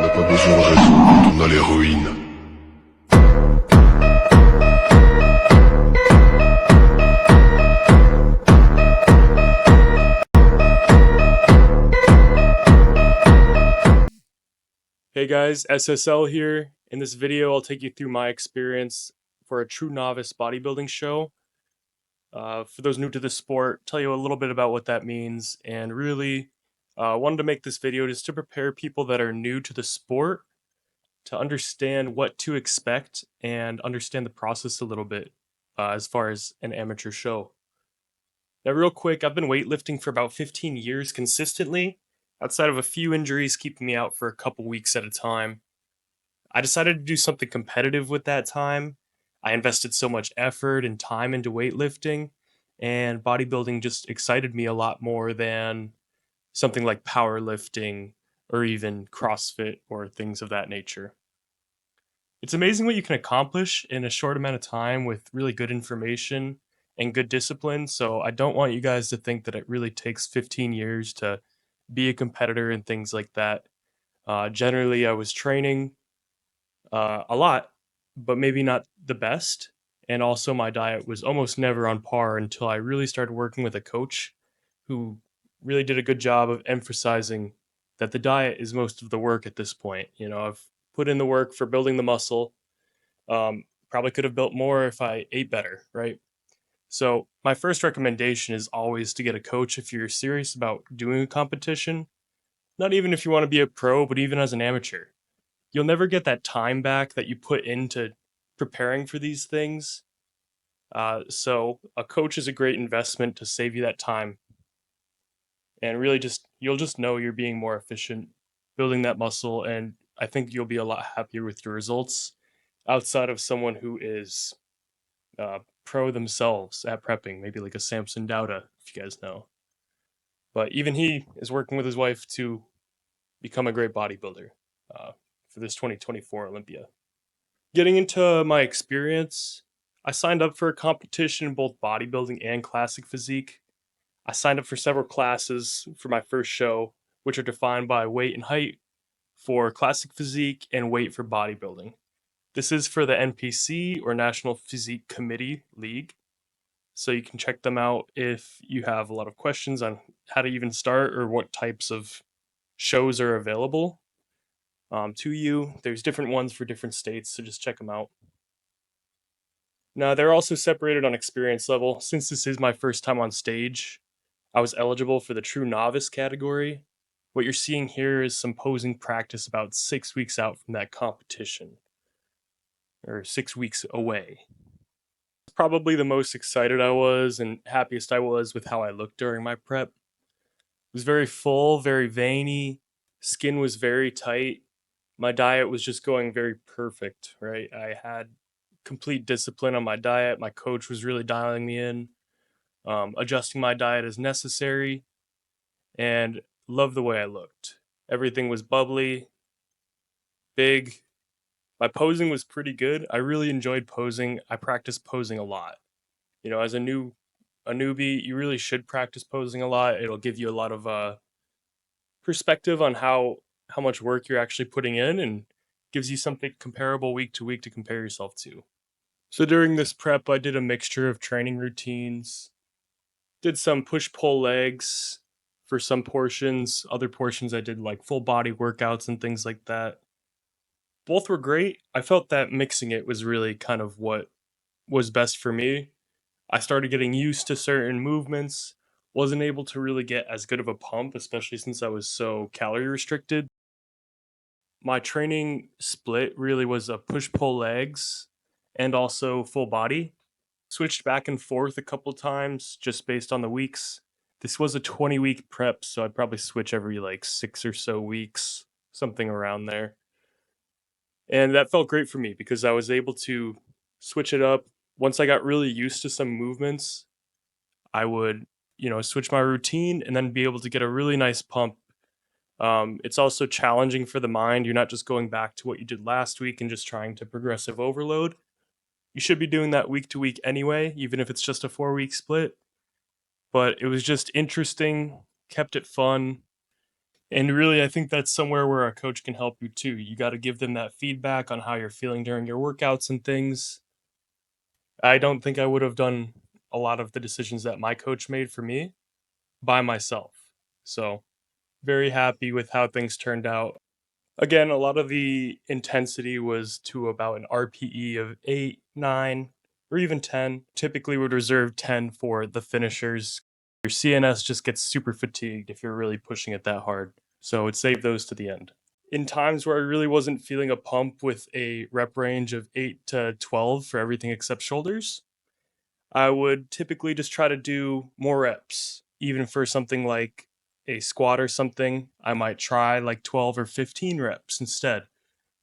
n'a pas besoin de raison quand on a l'héroïne. Hey guys, SSL here. In this video, I'll take you through my experience for a true novice bodybuilding show. For those new to the sport, tell you a little bit about what that means, and really wanted to make this video just to prepare people that are new to the sport to understand what to expect and understand the process a little bit as far as an amateur show. Now, real quick, I've been weightlifting for about 15 years consistently, outside of a few injuries keeping me out for a couple weeks at a time. I decided to do something competitive with that time. I invested so much effort and time into weightlifting, and bodybuilding just excited me a lot more than something like powerlifting or even CrossFit or things of that nature. It's amazing what you can accomplish in a short amount of time with really good information and good discipline. So I don't want you guys to think that it really takes 15 years to be a competitor and things like that. Generally, I was training a lot, but maybe not the best. And also, my diet was almost never on par until I really started working with a coach who really did a good job of emphasizing that the diet is most of the work at this point. You know, I've put in the work for building the muscle. Probably could have built more if I ate better, right? So, my first recommendation is always to get a coach if you're serious about doing a competition. Not even if you want to be a pro, but even as an amateur. You'll never get that time back that you put into preparing for these things. So a coach is a great investment to save you that time, and really just you'll just know you're being more efficient building that muscle, and I think you'll be a lot happier with your results outside of someone who is pro themselves at prepping, maybe like a Samson Dauda, if you guys know. But even he is working with his wife to become a great bodybuilder for this 2024 Olympia. Getting into my experience, I signed up for a competition in both bodybuilding and classic physique. I signed up for several classes for my first show, which are defined by weight and height for classic physique and weight for bodybuilding. This is for the NPC or National Physique Committee League. So you can check them out if you have a lot of questions on how to even start or what types of shows are available to you. There's different ones for different states, so just check them out. Now, they're also separated on experience level. Since this is my first time on stage, I was eligible for the true novice category. What you're seeing here is some posing practice about 6 weeks out from that competition, or 6 weeks away. Probably the most excited I was and happiest I was with how I looked during my prep. It was very full, very veiny, skin was very tight. My diet was just going very perfect, right? I had complete discipline on my diet. My coach was really dialing me in, adjusting my diet as necessary, and loved the way I looked. Everything was bubbly, big. My posing was pretty good. I really enjoyed posing. I practiced posing a lot. You know, as a newbie, you really should practice posing a lot. It'll give you a lot of perspective on how much work you're actually putting in, and gives you something comparable week to week to compare yourself to. So during this prep, I did a mixture of training routines, did some push-pull legs for some portions. Other portions I did like full body workouts and things like that. Both were great. I felt that mixing it was really kind of what was best for me. I started getting used to certain movements, wasn't able to really get as good of a pump, especially since I was so calorie restricted. My training split really was a push-pull legs and also full body. Switched back and forth a couple times just based on the weeks. This was a 20-week prep, so I'd probably switch every like 6 or so weeks, something around there. And that felt great for me because I was able to switch it up. Once I got really used to some movements, I would, switch my routine and then be able to get a really nice pump. It's also challenging for the mind. You're not just going back to what you did last week and just trying to progressive overload. You should be doing that week to week anyway, even if it's just a 4-week split. But it was just interesting, kept it fun, And really, I think that's somewhere where a coach can help you too. You got to give them that feedback on how you're feeling during your workouts and things. I don't think I would have done a lot of the decisions that my coach made for me by myself. So, very happy with how things turned out. Again, a lot of the intensity was to about an RPE of 8, 9, or even 10. Typically would reserve 10 for the finishers. Your CNS just gets super fatigued if you're really pushing it that hard. So I'd save those to the end. In times where I really wasn't feeling a pump with a rep range of 8 to 12 for everything except shoulders, I would typically just try to do more reps. Even for something like a squat or something, I might try like 12 or 15 reps instead,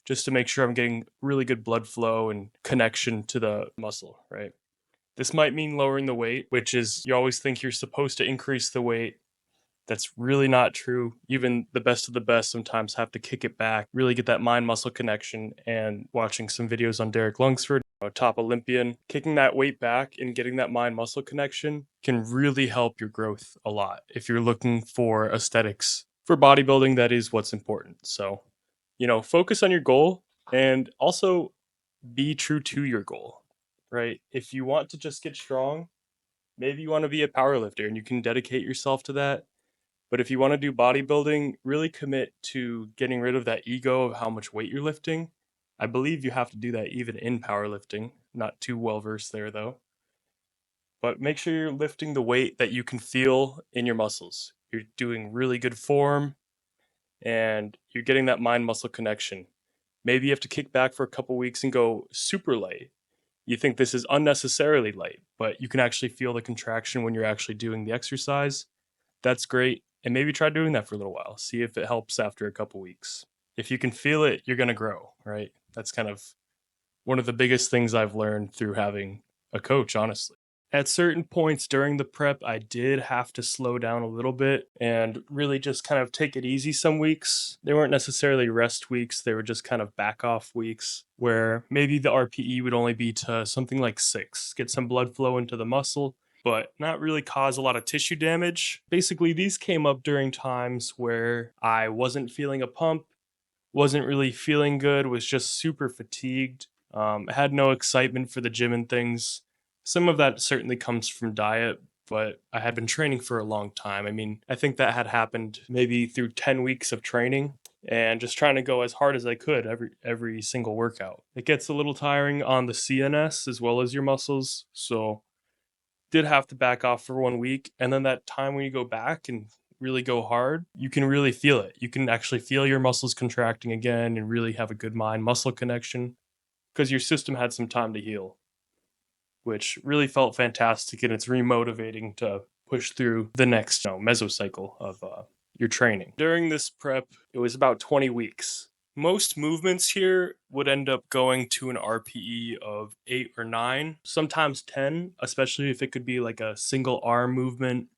just to make sure I'm getting really good blood flow and connection to the muscle, right? This might mean lowering the weight, which is you always think you're supposed to increase the weight. That's really not true. Even the best of the best sometimes have to kick it back, really get that mind muscle connection. And watching some videos on Derek Lungsford, a top Olympian, kicking that weight back and getting that mind muscle connection can really help your growth a lot. If you're looking for aesthetics for bodybuilding, that is what's important. So, focus on your goal and also be true to your goal, right? If you want to just get strong, maybe you want to be a power lifter and you can dedicate yourself to that. But if you want to do bodybuilding, really commit to getting rid of that ego of how much weight you're lifting. I believe you have to do that even in powerlifting. Not too well versed there though. But make sure you're lifting the weight that you can feel in your muscles. You're doing really good form and you're getting that mind muscle connection. Maybe you have to kick back for a couple weeks and go super light. You think this is unnecessarily light, but you can actually feel the contraction when you're actually doing the exercise. That's great. And maybe try doing that for a little while. See if it helps after a couple weeks. If you can feel it, you're going to grow, right? That's kind of one of the biggest things I've learned through having a coach, honestly. At certain points during the prep, I did have to slow down a little bit and really just kind of take it easy some weeks. They weren't necessarily rest weeks, they were just kind of back off weeks where maybe the RPE would only be to something like 6, get some blood flow into the muscle, but not really cause a lot of tissue damage. Basically, these came up during times where I wasn't feeling a pump, wasn't really feeling good, was just super fatigued, had no excitement for the gym and things. Some of that certainly comes from diet, but I had been training for a long time. I mean, I think that had happened maybe through 10 weeks of training and just trying to go as hard as I could every single workout. It gets a little tiring on the CNS as well as your muscles, so did have to back off for 1 week. And then that time when you go back and really go hard, you can really feel it. You can actually feel your muscles contracting again and really have a good mind muscle connection because your system had some time to heal, which really felt fantastic. And it's remotivating to push through the next mesocycle of your training. During this prep, it was about 20 weeks. Most movements here would end up going to an RPE of 8 or 9, sometimes 10, especially if it could be like a single arm movement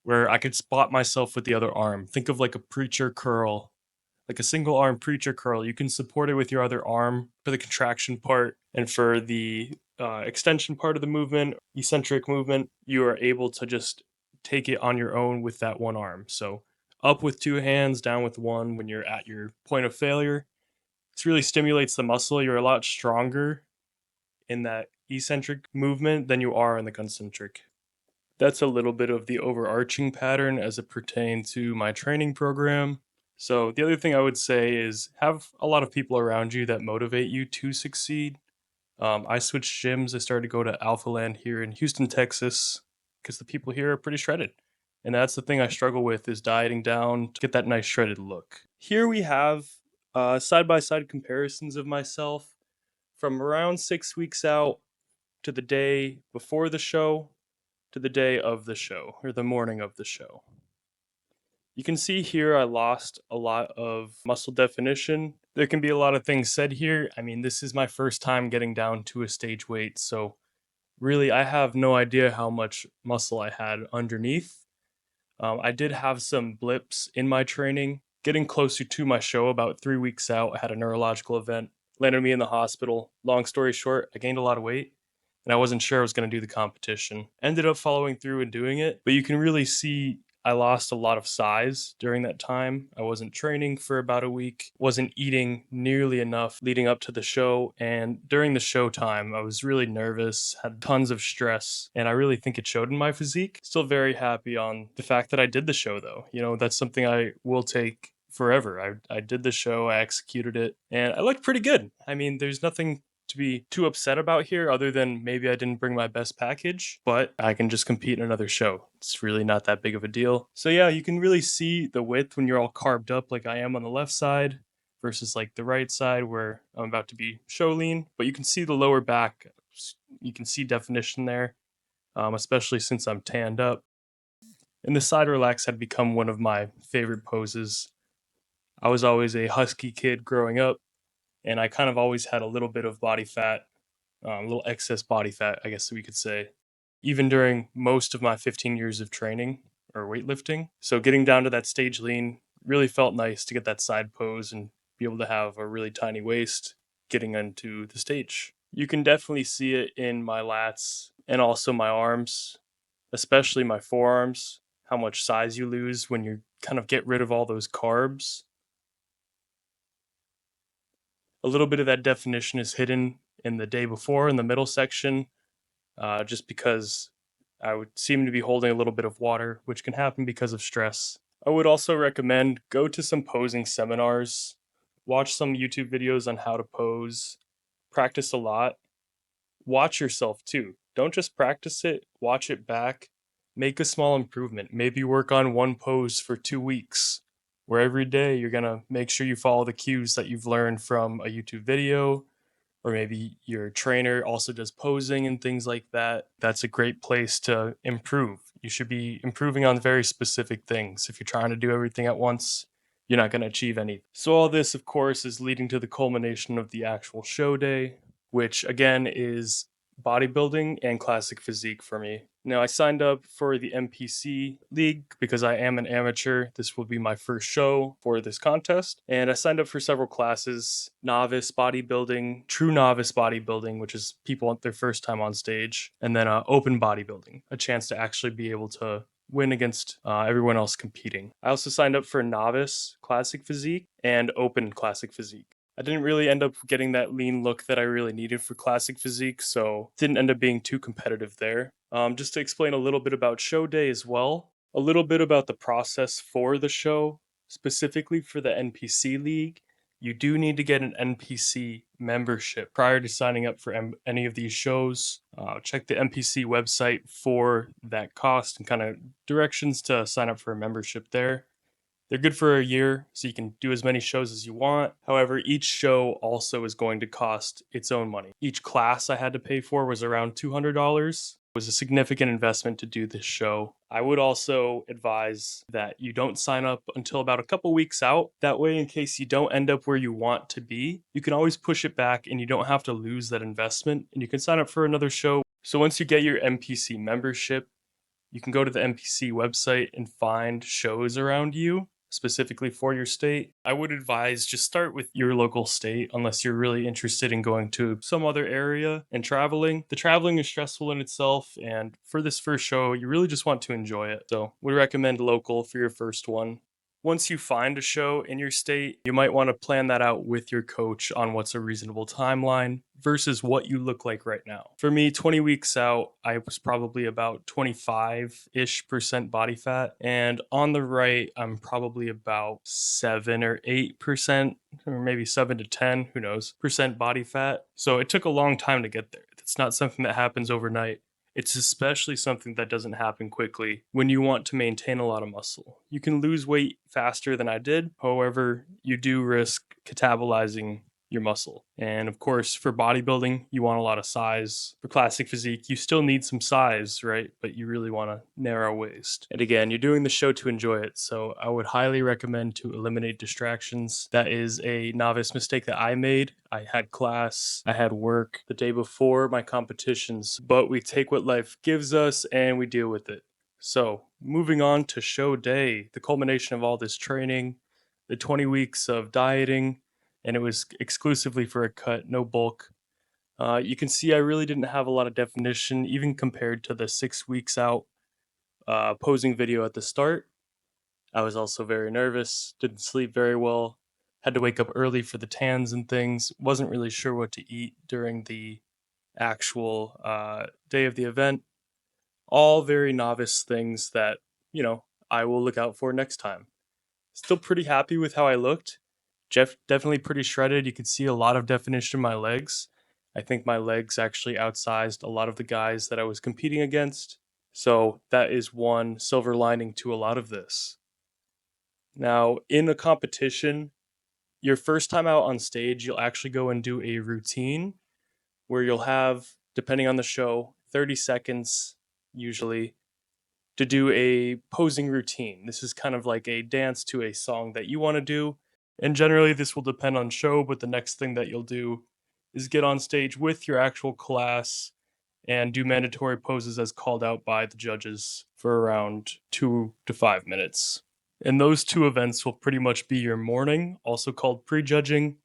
where I could spot myself with the other arm. Think of like a preacher curl, like a single arm preacher curl. You can support it with your other arm for the contraction part, and for the extension part of the movement, eccentric movement, you are able to just take it on your own with that one arm. So up with 2 hands, down with one when you're at your point of failure. This really stimulates the muscle. You're a lot stronger in that eccentric movement than you are in the concentric. That's a little bit of the overarching pattern as it pertains to my training program. So the other thing I would say is have a lot of people around you that motivate you to succeed. I switched gyms. I started to go to Alpha Land here in Houston, Texas, because the people here are pretty shredded. And that's the thing I struggle with is dieting down to get that nice shredded look. Here we have side-by-side comparisons of myself from around 6 weeks out to the day before the show to the day of the show or the morning of the show. You can see here I lost a lot of muscle definition. There can be a lot of things said here. I mean, this is my first time getting down to a stage weight, so really I have no idea how much muscle I had underneath. I did have some blips in my training. Getting closer to my show, about 3 weeks out, I had a neurological event, landed me in the hospital. Long story short, I gained a lot of weight and I wasn't sure I was going to do the competition. Ended up following through and doing it, but you can really see I lost a lot of size during that time. I wasn't training for about a week, wasn't eating nearly enough leading up to the show, and during the show time, I was really nervous, had tons of stress, and I really think it showed in my physique. Still very happy on the fact that I did the show though. You know, that's something I will take forever. I did the show, I executed it, and I looked pretty good. I mean, there's nothing to be too upset about here other than maybe I didn't bring my best package, but I can just compete in another show. It's really not that big of a deal. So yeah, you can really see the width when you're all carved up like I am on the left side versus like the right side where I'm about to be show lean, but you can see the lower back. You can see definition there, especially since I'm tanned up. And the side relax had become one of my favorite poses. I was always a husky kid growing up, and I kind of always had a little bit of body fat, a little excess body fat, I guess we could say, even during most of my 15 years of training or weightlifting. So getting down to that stage lean really felt nice to get that side pose and be able to have a really tiny waist getting onto the stage. You can definitely see it in my lats and also my arms, especially my forearms, how much size you lose when you kind of get rid of all those carbs. A little bit of that definition is hidden in the day before in the middle section, just because I would seem to be holding a little bit of water, which can happen because of stress. I would also recommend go to some posing seminars, watch some YouTube videos on how to pose, practice a lot, watch yourself too. Don't just practice it, watch it back, make a small improvement. Maybe work on one pose for 2 weeks, where every day you're gonna make sure you follow the cues that you've learned from a YouTube video, or maybe your trainer also does posing and things like that. That's a great place to improve. You should be improving on very specific things. If you're trying to do everything at once, you're not going to achieve anything. So all this, of course, is leading to the culmination of the actual show day, which again is bodybuilding and classic physique for me. Now, I signed up for the NPC league because I am an amateur. This will be my first show for this contest. And I signed up for several classes: novice bodybuilding, true novice bodybuilding, which is people on their first time on stage, and then open bodybuilding, a chance to actually be able to win against everyone else competing. I also signed up for novice classic physique and open classic physique. I didn't really end up getting that lean look that I really needed for classic physique, so didn't end up being too competitive there. Just to explain a little bit about show day as well, a little bit about the process for the show, specifically for the NPC league. You do need to get an NPC membership prior to signing up for any of these shows. Check the NPC website for that cost and kind of directions to sign up for a membership there. They're good for a year, so you can do as many shows as you want. However, each show also is going to cost its own money. Each class I had to pay for was around $200. It was a significant investment to do this show. I would also advise that you don't sign up until about a couple weeks out. That way, in case you don't end up where you want to be, you can always push it back and you don't have to lose that investment, and you can sign up for another show. So once you get your NPC membership, you can go to the NPC website and find shows around you, specifically for your state. I would advise just start with your local state unless you're really interested in going to some other area and traveling. The traveling is stressful in itself, and for this first show, you really just want to enjoy it. So we recommend local for your first one. Once you find a show in your state, you might want to plan that out with your coach on what's a reasonable timeline versus what you look like right now. For me, 20 weeks out, I was probably about 25-ish% body fat. And on the right, I'm probably about 7 or 8%, or maybe 7 to 10, who knows, percent body fat. So it took a long time to get there. It's not something that happens overnight. It's especially something that doesn't happen quickly when you want to maintain a lot of muscle. You can lose weight faster than I did. However, you do risk catabolizing your muscle. And of course, for bodybuilding, you want a lot of size. For classic physique, you still need some size, right? But you really want a narrow waist. And again, you're doing the show to enjoy it. So I would highly recommend to eliminate distractions. That is a novice mistake that I made. I had class, I had work the day before my competitions, but we take what life gives us and we deal with it. So moving on to show day, the culmination of all this training, the 20 weeks of dieting, and it was exclusively for a cut, no bulk. You can see I really didn't have a lot of definition, even compared to the 6 weeks out posing video at the start. I was also very nervous, didn't sleep very well, had to wake up early for the tans and things, wasn't really sure what to eat during the actual day of the event. All very novice things that, I will look out for next time. Still pretty happy with how I looked. Jeff definitely pretty shredded. You can see a lot of definition in my legs. I think my legs actually outsized a lot of the guys that I was competing against. So that is one silver lining to a lot of this. Now, in a competition, your first time out on stage, you'll actually go and do a routine where you'll have, depending on the show, 30 seconds usually to do a posing routine. This is kind of like a dance to a song that you want to do. And generally, this will depend on show, but the next thing that you'll do is get on stage with your actual class and do mandatory poses as called out by the judges for around 2 to 5 minutes. And those two events will pretty much be your morning, also called prejudging.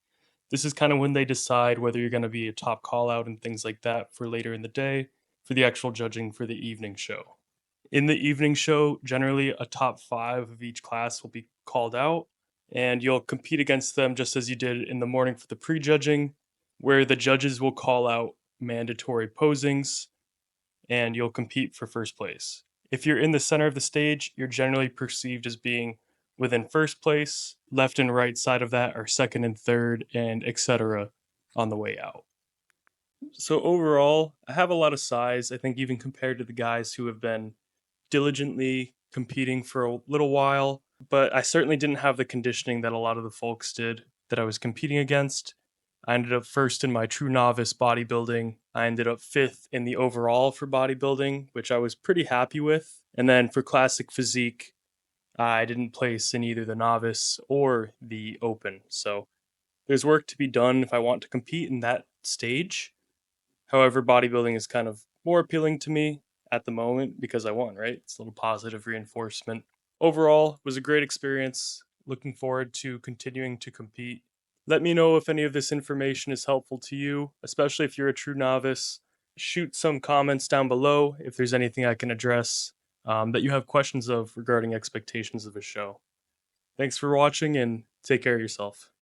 This is kind of when they decide whether you're going to be a top call out and things like that for later in the day for the actual judging for the evening show. In the evening show, generally a top 5 of each class will be called out, and you'll compete against them just as you did in the morning for the prejudging, where the judges will call out mandatory posings, and you'll compete for first place. If you're in the center of the stage, you're generally perceived as being within first place. Left and right side of that are second and third, and etc. on the way out. So overall, I have a lot of size, I think, even compared to the guys who have been diligently competing for a little while, but I certainly didn't have the conditioning that a lot of the folks did that I was competing against. I ended up first in my true novice bodybuilding. I ended up 5th in the overall for bodybuilding, which I was pretty happy with. And then for classic physique, I didn't place in either the novice or the open. So there's work to be done if I want to compete in that stage. However, bodybuilding is kind of more appealing to me at the moment because I won, right? It's a little positive reinforcement. Overall, it was a great experience. Looking forward to continuing to compete. Let me know if any of this information is helpful to you, especially if you're a true novice. Shoot some comments down below if there's anything I can address that you have questions of regarding expectations of a show. Thanks for watching and take care of yourself.